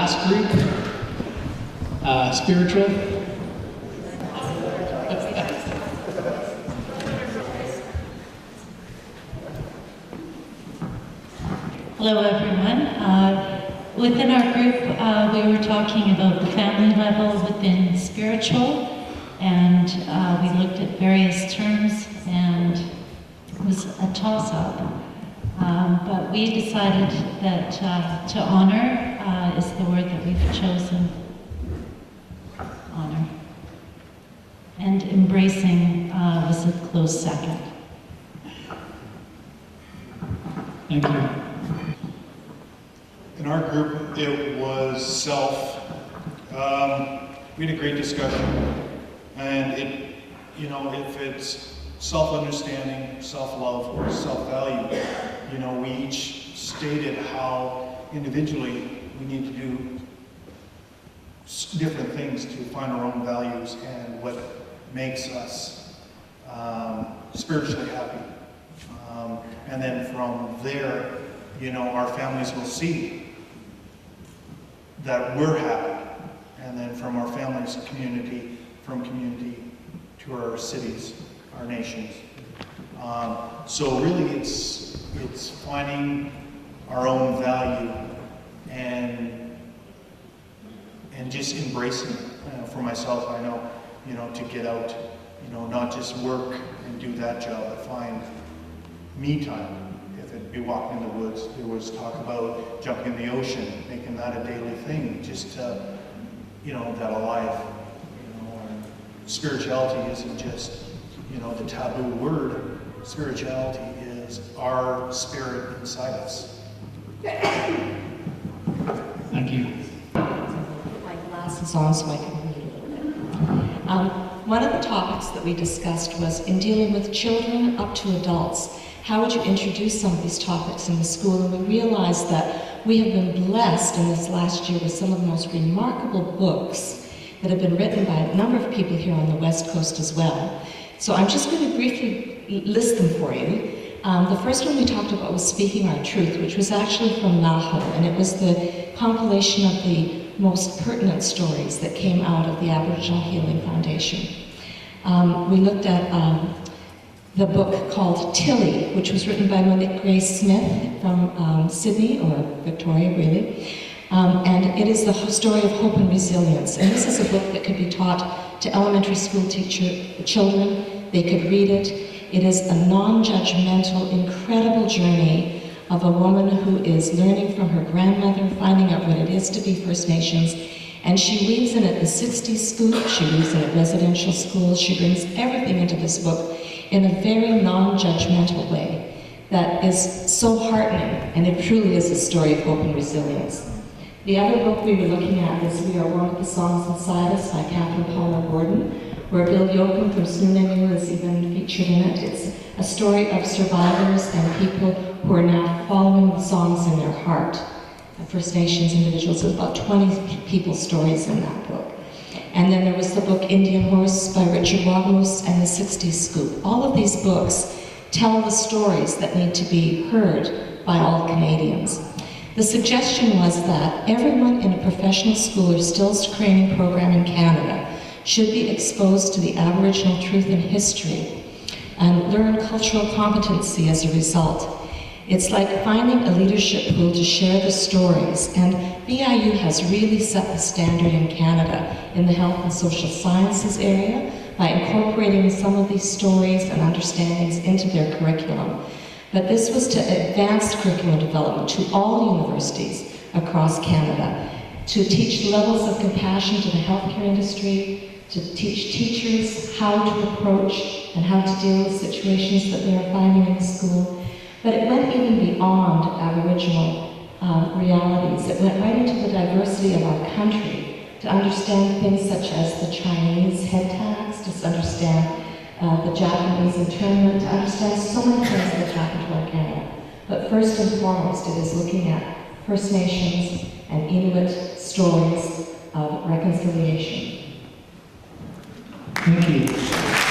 last group, spiritual. Hello everyone. Within our group, we were talking about the family level within spiritual, and we looked at various terms, and it was a toss-up. But we decided that to honor is the word that we've chosen. Honor. And embracing was a close second. Thank you. In our group, it was self. We had a great discussion, and if it's self-understanding, self-love, or self-value, we each stated how individually we need to do different things to find our own values and what makes us spiritually happy. And then from there, our families will see that we're happy. And then from our families, community, from community to our cities, our nations. So really it's finding our own value and just embracing it. For myself, I know, to get out, not just work and do that job, but find me time. If it be walking in the woods, there was talk about jumping in the ocean, making that a daily thing, just to, that alive. Spirituality isn't just, the taboo word. Spirituality is our spirit inside us. Thank you. My glasses on so I can read a little bit. One of the topics that we discussed was in dealing with children up to adults, how would you introduce some of these topics in the school? And we realized that we have been blessed in this last year with some of the most remarkable books that have been written by a number of people here on the West Coast as well. So I'm just going to briefly list them for you. The first one we talked about was Speaking Our Truth, which was actually from Nanaimo, and it was the compilation of the most pertinent stories that came out of the Aboriginal Healing Foundation. We looked at the book called Tilly, which was written by Monique Grace Smith from Sydney, or Victoria really. And it is the story of hope and resilience. And this is a book that could be taught to elementary school children. They could read it. It is a non-judgmental, incredible journey of a woman who is learning from her grandmother, finding out what it is to be First Nations. And she weaves in it the 60s scoop, she weaves in it residential schools, she brings everything into this book in a very non-judgmental way that is so heartening, and it truly is a story of hope and resilience. The other book we were looking at is We Are One with the Songs Inside Us by Catherine Paula Gordon, where Bill Yoakum from Nanaimo is even featured in it. It's a story of survivors and people who are now following the songs in their heart. First Nations individuals, there's about 20 people's stories in that book. And then there was the book Indian Horse by Richard Wagmus and the 60s Scoop. All of these books tell the stories that need to be heard by all Canadians. The suggestion was that everyone in a professional school or skills training program in Canada should be exposed to the Aboriginal truth and history and learn cultural competency as a result. It's like finding a leadership pool to share the stories, and BIU has really set the standard in Canada in the health and social sciences area by incorporating some of these stories and understandings into their curriculum. But this was to advance curriculum development to all universities across Canada, to teach levels of compassion to the healthcare industry, to teach teachers how to approach and how to deal with situations that they are finding in the school. But it went even beyond Aboriginal realities. It went right into the diversity of our country, to understand things such as the Chinese head tax, to understand the Japanese internment, to understand so many things that have happened to our Canada. But first and foremost, it is looking at First Nations and Inuit stories of reconciliation. Thank you.